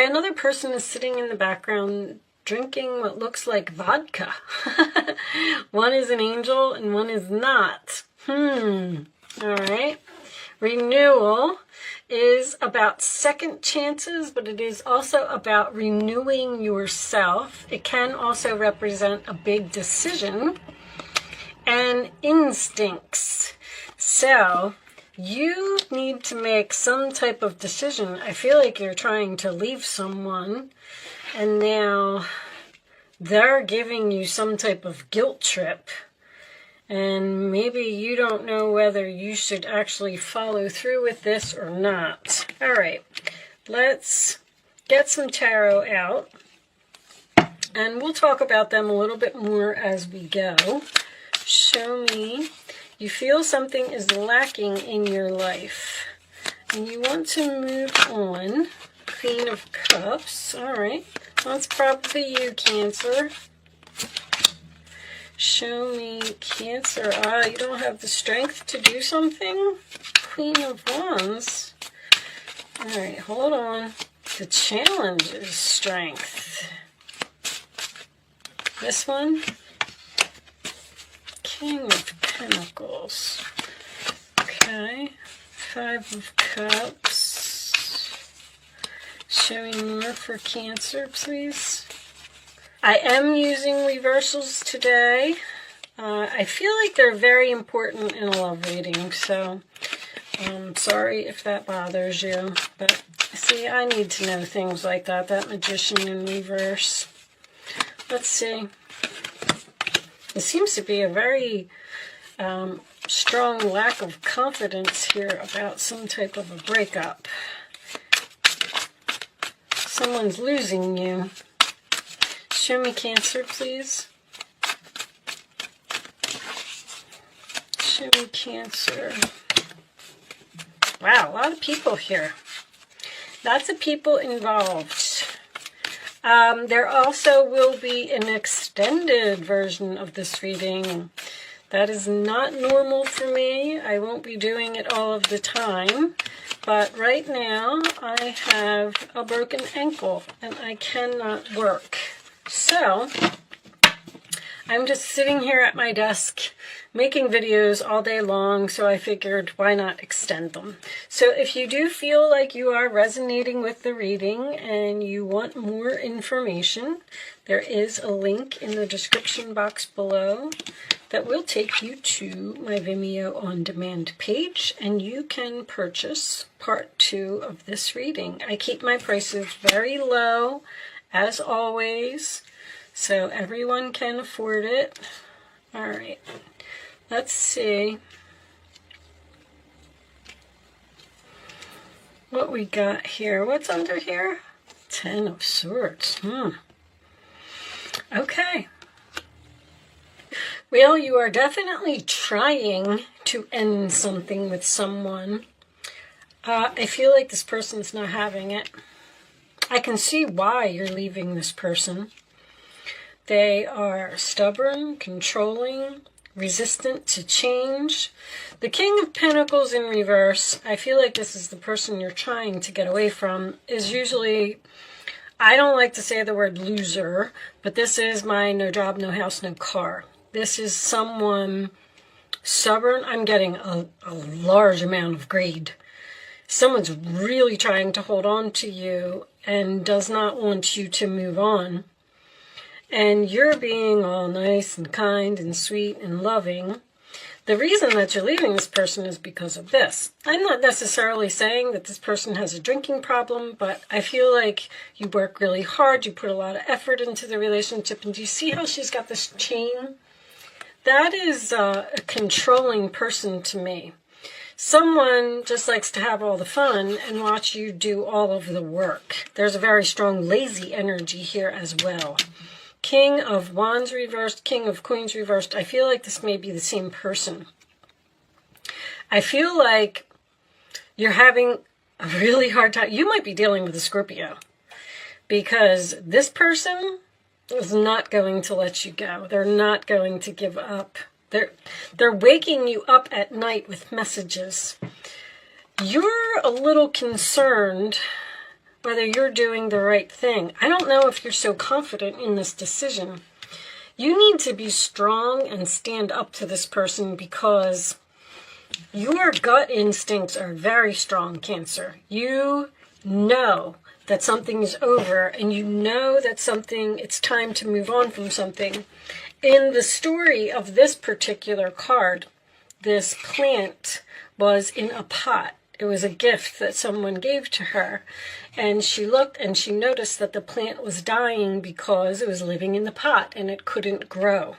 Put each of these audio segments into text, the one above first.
Another person is sitting in the background drinking what looks like vodka. One is an angel and one is not. All right. Renewal is about second chances, but it is also about renewing yourself. It can also represent a big decision and instincts. So you need to make some type of decision. I feel like you're trying to leave someone and now they're giving you some type of guilt trip. And maybe you don't know whether you should actually follow through with this or not. All right, let's get some tarot out. And we'll talk about them a little bit more as we go. Show me. You feel something is lacking in your life. And you want to move on. Queen of Cups. All right. That's probably you, Cancer. Show me, Cancer. You don't have the strength to do something? Queen of Wands. All right, hold on. The challenge is strength. This one? King of Pentacles. Okay. 5 of Cups. Show me more for Cancer, please. I am using reversals today. I feel like they're very important in a love reading, so I'm sorry if that bothers you. But see, I need to know things like that. That Magician in reverse. Let's see. There seems to be a very strong lack of confidence here about some type of a breakup. Someone's losing you. Show me Cancer, please. Show me Cancer. Wow, a lot of people here. Lots of people involved. There also will be an extended version of this reading. That is not normal for me. I won't be doing it all of the time. But right now, I have a broken ankle and I cannot work. So, I'm just sitting here at my desk making videos all day long, so I figured why not extend them. So if you do feel like you are resonating with the reading and you want more information, there is a link in the description box below that will take you to my Vimeo on demand page, and you can purchase part 2 of this reading. I keep my prices very low, as always, so everyone can afford it. All right, let's see what we got here. What's under here? 10 of Swords. Okay. Well, you are definitely trying to end something with someone. I feel like this person's not having it. I can see why you're leaving this person. They are stubborn, controlling, resistant to change. The King of Pentacles in reverse, I feel like this is the person you're trying to get away from, is usually, I don't like to say the word loser, but this is my no job, no house, no car. This is someone stubborn. I'm getting a large amount of greed. Someone's really trying to hold on to you and does not want you to move on. And you're being all nice and kind and sweet and loving. The reason that you're leaving this person is because of this. I'm not necessarily saying that this person has a drinking problem, but I feel like you work really hard, you put a lot of effort into the relationship, and do you see how she's got this chain? That is a controlling person to me. Someone just likes to have all the fun and watch you do all of the work. There's a very strong lazy energy here as well. King of Wands reversed, King of Queens reversed. I feel like this may be the same person. I feel like you're having a really hard time. You might be dealing with a Scorpio, because this person is not going to let you go. They're not going to give up. They're waking you up at night with messages. You're a little concerned whether you're doing the right thing. I don't know if you're so confident in this decision. You need to be strong and stand up to this person because your gut instincts are very strong, Cancer. You know that something is over, and you know that it's time to move on from something. In the story of this particular card, this plant was in a pot. It was a gift that someone gave to her. And she looked and she noticed that the plant was dying because it was living in the pot and it couldn't grow.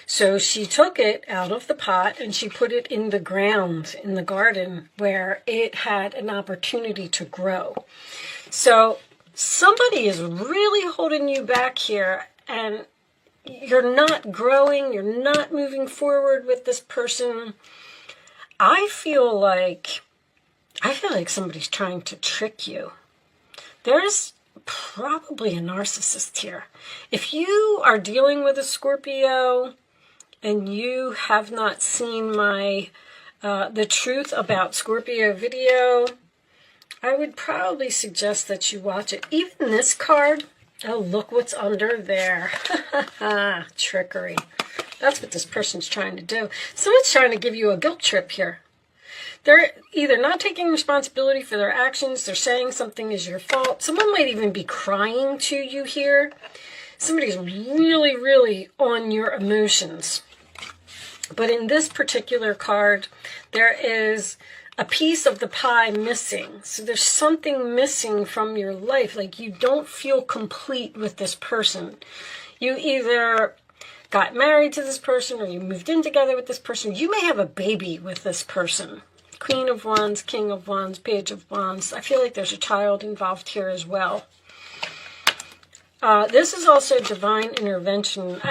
So she took it out of the pot and she put it in the ground in the garden where it had an opportunity to grow. So somebody is really holding you back here, and you're not growing, you're not moving forward with this person. I feel like somebody's trying to trick you. There's probably a narcissist here. If you are dealing with a Scorpio and you have not seen my the truth about Scorpio video, I would probably suggest that you watch it. Even this card, oh, look what's under there. Trickery. That's what this person's trying to do. Someone's trying to give you a guilt trip here. They're either not taking responsibility for their actions, they're saying something is your fault. Someone might even be crying to you here. Somebody's really, really on your emotions. But in this particular card, there is a piece of the pie missing. So there's something missing from your life. Like you don't feel complete with this person. You either got married to this person or you moved in together with this person. You may have a baby with this person. Queen of Wands, King of Wands, Page of Wands. I feel like there's a child involved here as well. This is also divine intervention.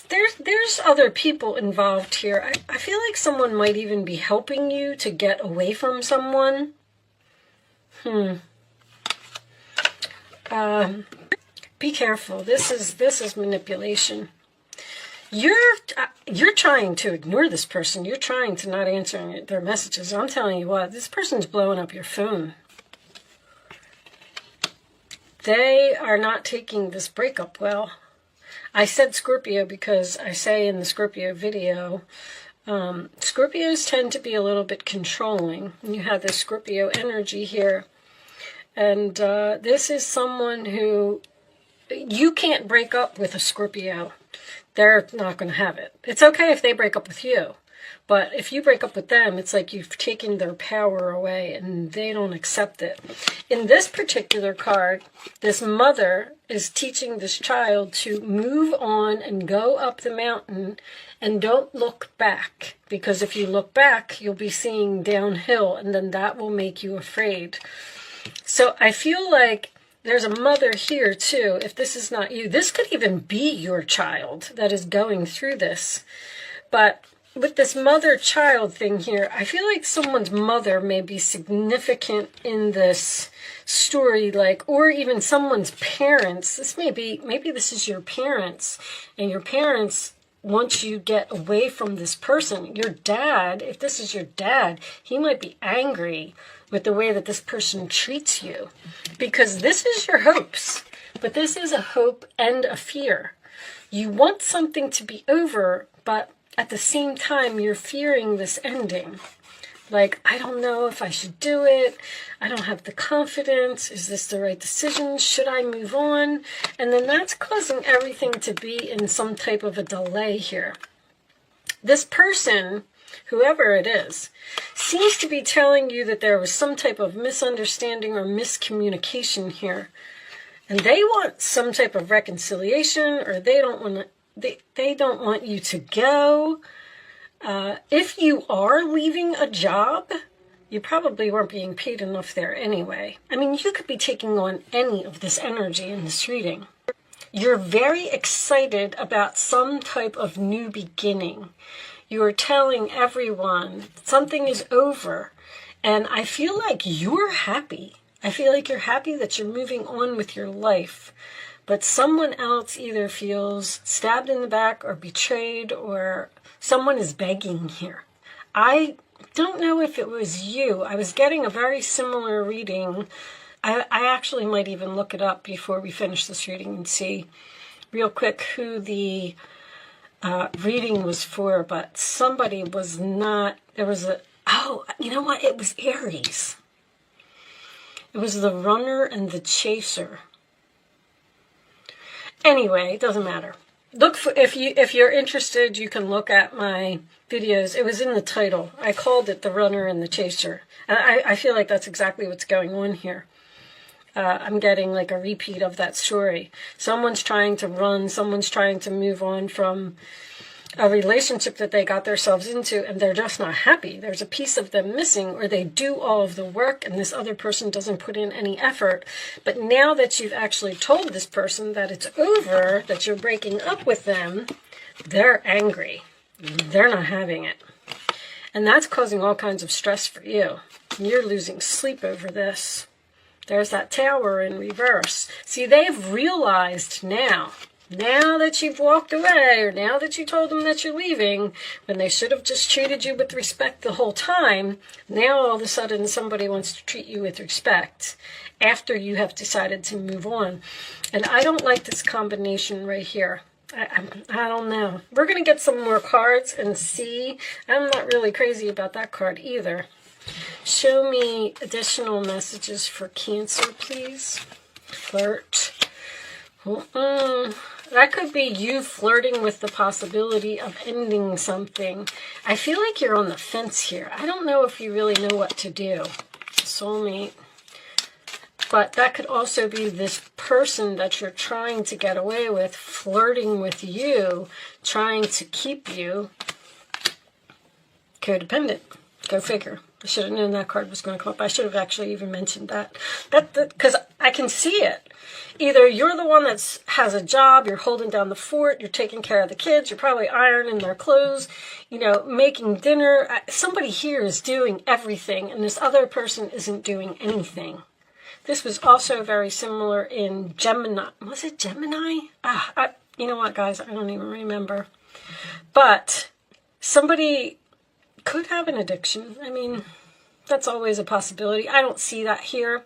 There's other people involved here. I feel like someone might even be helping you to get away from someone. Be careful. This is manipulation. You're trying to ignore this person. You're trying to not answer their messages. I'm telling you what, this person's blowing up your phone. They are not taking this breakup well. I said Scorpio because I say in the Scorpio video, Scorpios tend to be a little bit controlling. You have this Scorpio energy here. And this is someone who, you can't break up with a Scorpio. They're not going to have it. It's okay if they break up with you. But if you break up with them, it's like you've taken their power away and they don't accept it. In this particular card, this mother is teaching this child to move on and go up the mountain and don't look back. Because if you look back, you'll be seeing downhill and then that will make you afraid. So I feel like there's a mother here too. If this is not you, this could even be your child that is going through this. But with this mother-child thing here, I feel like someone's mother may be significant in this story, like, or even someone's parents. This may be, maybe this is your parents, and your parents want you to get away from this person. Your dad, if this is your dad, he might be angry with the way that this person treats you, because this is your hopes, but this is a hope and a fear. You want something to be over, but at the same time, you're fearing this ending. Like, I don't know if I should do it. I don't have the confidence. Is this the right decision? Should I move on? And then that's causing everything to be in some type of a delay here. This person, whoever it is, seems to be telling you that there was some type of misunderstanding or miscommunication here. And they want some type of reconciliation, or they don't want to. They don't want you to go. If you are leaving a job, you probably weren't being paid enough there anyway. I mean, you could be taking on any of this energy in this reading. You're very excited about some type of new beginning. You are telling everyone something is over. And I feel like you're happy. I feel like you're happy that you're moving on with your life. But someone else either feels stabbed in the back or betrayed, or someone is begging here. I don't know if it was you. I was getting a very similar reading. I actually might even look it up before we finish this reading and see real quick who the reading was for, but somebody was not, there was a, oh, you know what? It was Aries. It was the runner and the chaser. Anyway, it doesn't matter. Look for, if you're interested, you can look at my videos. It was in the title. I called it The Runner and the Chaser. And I feel like that's exactly what's going on here. I'm getting like a repeat of that story. Someone's trying to run, someone's trying to move on from a relationship that they got themselves into, and they're just not happy. There's a piece of them missing, or they do all of the work and this other person doesn't put in any effort. But now that you've actually told this person that it's over, that you're breaking up with them, they're angry. They're not having it. And that's causing all kinds of stress for you. You're losing sleep over this. There's that Tower in reverse. See, they've realized now that you've walked away, or now that you told them that you're leaving, when they should have just treated you with respect the whole time, now all of a sudden somebody wants to treat you with respect after you have decided to move on. And I don't like this combination right here. I don't know. We're going to get some more cards and see. I'm not really crazy about that card either. Show me additional messages for Cancer, please. Flirt. That could be you flirting with the possibility of ending something. I feel like you're on the fence here. I don't know if you really know what to do. Soulmate. But that could also be this person that you're trying to get away with, flirting with you, trying to keep you codependent. Go figure. I should have known that card was going to come up. I should have actually even mentioned that. Because I can see it. Either you're the one that has a job, you're holding down the fort, you're taking care of the kids, you're probably ironing their clothes, you know, making dinner. Somebody here is doing everything, and this other person isn't doing anything. This was also very similar in Gemini. Was it Gemini? You know what, guys? I don't even remember. But somebody could have an addiction. I mean, that's always a possibility. I don't see that here.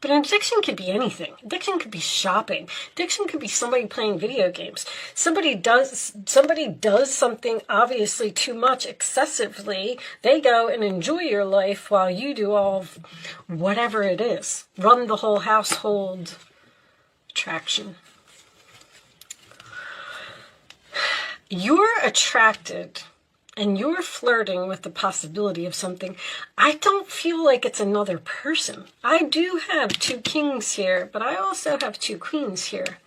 But an addiction could be anything. Addiction could be shopping. Addiction could be somebody playing video games. Somebody does something obviously too much excessively. They go and enjoy your life while you do all of whatever it is. Run the whole household. Attraction. You're attracted and you're flirting with the possibility of something. I don't feel like it's another person. I do have two kings here, but I also have two queens here.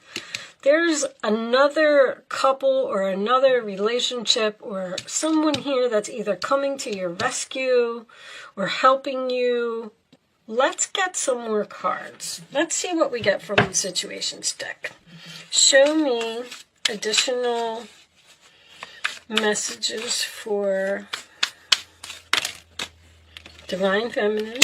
There's another couple or another relationship or someone here that's either coming to your rescue or helping you. Let's get some more cards. Let's see what we get from the situations deck. Show me additional messages for Divine Feminine,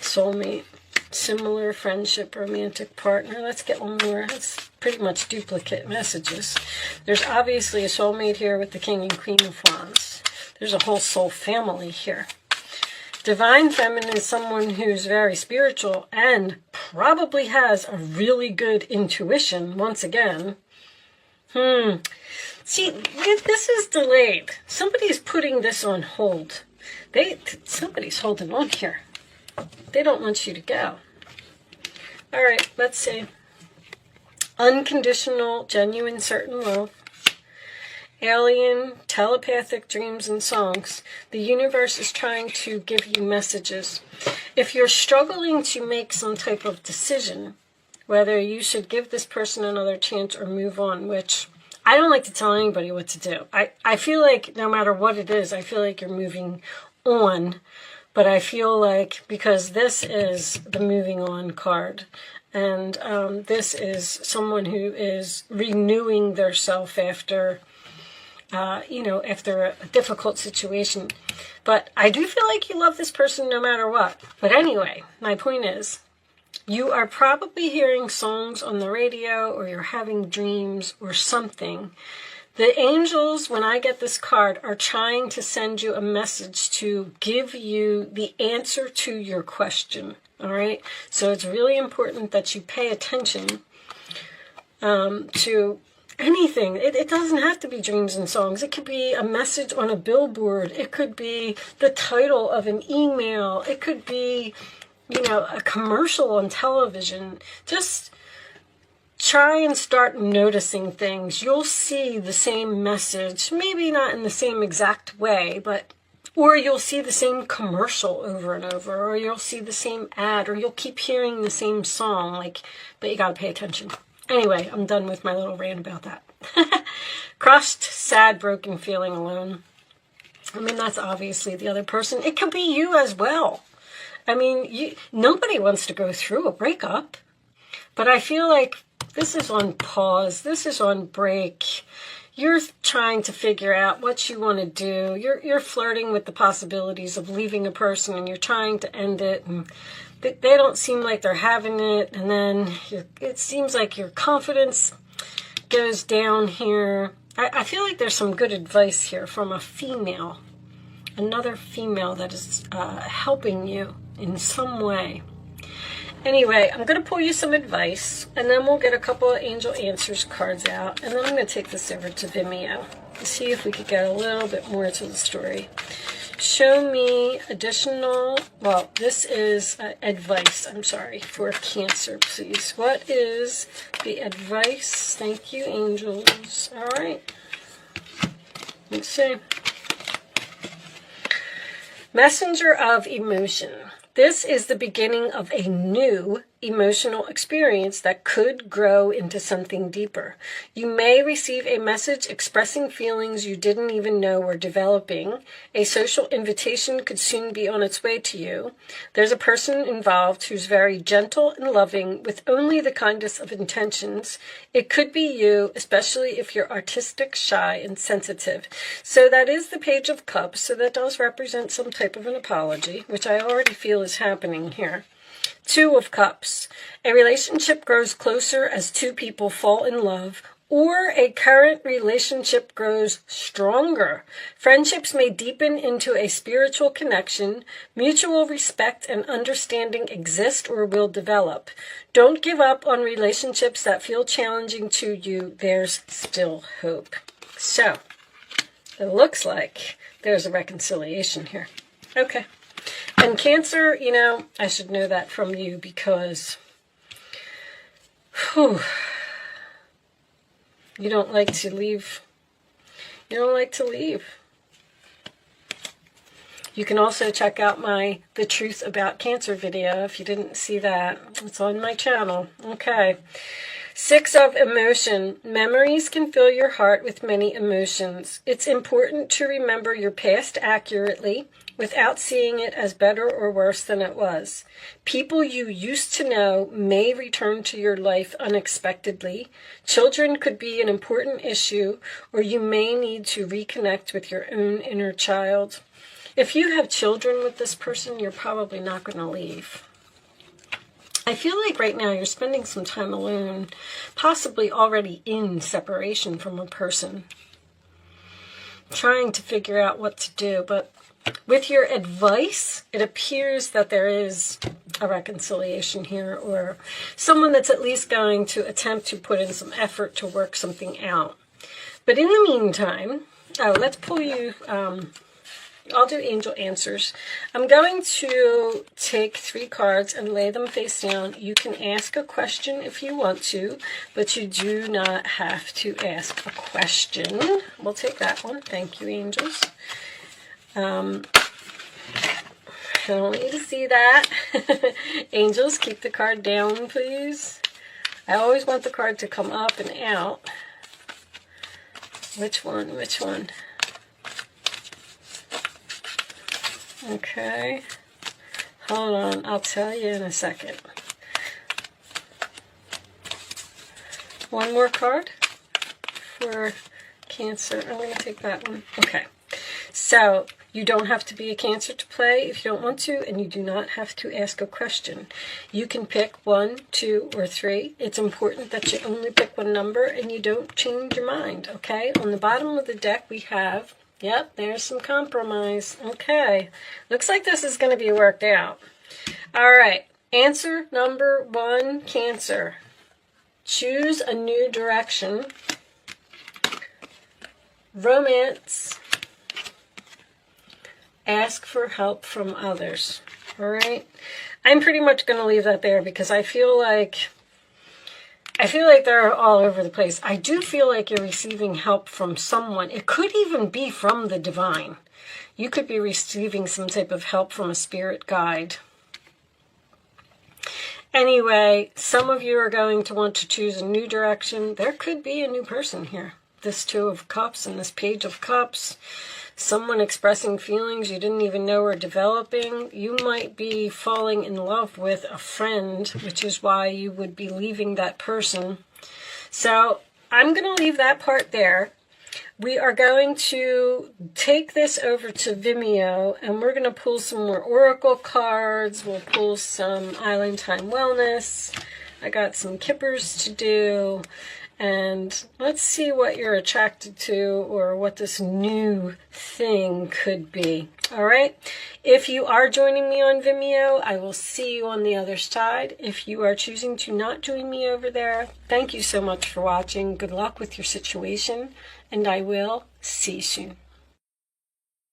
Soulmate, Similar, Friendship, Romantic Partner. Let's get one more. That's pretty much duplicate messages. There's obviously a soulmate here with the King and Queen of Wands. There's a whole soul family here. Divine Feminine is someone who's very spiritual and probably has a really good intuition, once again. See, this is delayed. Somebody's putting this on hold. Somebody's holding on here. They don't want you to go. All right, let's see. Unconditional, genuine, certain love. Alien, telepathic dreams and songs. The universe is trying to give you messages. If you're struggling to make some type of decision, whether you should give this person another chance or move on, which I don't like to tell anybody what to do. I feel like no matter what it is, I feel like you're moving on. But I feel like, because this is the moving on card, and this is someone who is renewing their self after, after a difficult situation. But I do feel like you love this person no matter what. But anyway, my point is, you are probably hearing songs on the radio, or you're having dreams or something The angels, when I get this card, are trying to send you a message to give you the answer to your question. All right? So it's really important that you pay attention to anything. It doesn't have to be dreams and songs. It could be a message on a billboard. It could be the title of an email. It could be, you know, a commercial on television. Just try and start noticing things. You'll see the same message, maybe not in the same exact way, but or you'll see the same commercial over and over, or you'll see the same ad, or you'll keep hearing the same song, like, but you got to pay attention. Anyway, I'm done with my little rant about that. Crushed, sad, broken, feeling alone. I mean, that's obviously the other person. It could be you as well. I mean, nobody wants to go through a breakup, but I feel like this is on pause. This is on break. You're trying to figure out what you want to do. You're flirting with the possibilities of leaving a person, and you're trying to end it, and they don't seem like they're having it, and then it seems like your confidence goes down here. I feel like there's some good advice here from a female, another female that is helping you in some way. Anyway, I'm going to pull you some advice, and then we'll get a couple of Angel Answers cards out, and then I'm going to take this over to Vimeo to see if we could get a little bit more to the story. Show me additional, well, this is advice, I'm sorry, for Cancer, please. What is the advice? Thank you, angels. All right. Let's see. Messenger of emotion. This is the beginning of a new emotional experience that could grow into something deeper. You may receive a message expressing feelings you didn't even know were developing. A social invitation could soon be on its way to you. There's a person involved who's very gentle and loving with only the kindest of intentions. It could be you, especially if you're artistic, shy, and sensitive. So that is the Page of Cups. So that does represent some type of an apology, which I already feel is happening here. Two of Cups. A relationship grows closer as two people fall in love, or a current relationship grows stronger. Friendships may deepen into a spiritual connection. Mutual respect and understanding exist or will develop. Don't give up on relationships that feel challenging to you. There's still hope. So, it looks like there's a reconciliation here. Okay. And Cancer, you know, I should know that from you because you don't like to leave. You don't like to leave. You can also check out my The Truth About Cancer video if you didn't see that. It's on my channel. Okay. Six of Emotion. Memories can fill your heart with many emotions. It's important to remember your past accurately without seeing it as better or worse than it was. People you used to know may return to your life unexpectedly. Children could be an important issue, or you may need to reconnect with your own inner child. If you have children with this person, you're probably not going to leave. I feel like right now you're spending some time alone, possibly already in separation from a person, trying to figure out what to do. But with your advice, it appears that there is a reconciliation here, or someone that's at least going to attempt to put in some effort to work something out. But in the meantime, let's pull you... I'll do Angel Answers. I'm going to take 3 cards and lay them face down. You can ask a question if you want to, but you do not have to ask a question. We'll take that one. Thank you, angels. I don't want you to see that. Angels, keep the card down, please. I always want the card to come up and out. Which one? Which one? Okay, hold on, I'll tell you in a second. One more card for Cancer. I'm going to take that one. Okay, so You don't have to be a Cancer to play if you don't want to, and you do not have to ask a question. You can pick 1, 2, or 3. It's important that you only pick one number and you don't change your mind, okay? On the bottom of the deck we have, yep, there's some compromise. Okay, looks like this is going to be worked out. All right, answer number 1, Cancer. Choose a new direction. Romance. Ask for help from others. All right. I'm pretty much going to leave that there because I feel like they're all over the place. I do feel like you're receiving help from someone. It could even be from the divine. You could be receiving some type of help from a spirit guide. Anyway, some of you are going to want to choose a new direction. There could be a new person here. This 2 of Cups and this Page of Cups. Someone expressing feelings you didn't even know were developing. You might be falling in love with a friend, which is why you would be leaving that person. So I'm going to leave that part there. We are going to take this over to Vimeo, and we're going to pull some more oracle cards. We'll pull some Island Time Wellness. I got some kippers to do. And let's see what you're attracted to or what this new thing could be. All right. If you are joining me on Vimeo, I will see you on the other side. If you are choosing to not join me over there, thank you so much for watching. Good luck with your situation, and I will see you soon.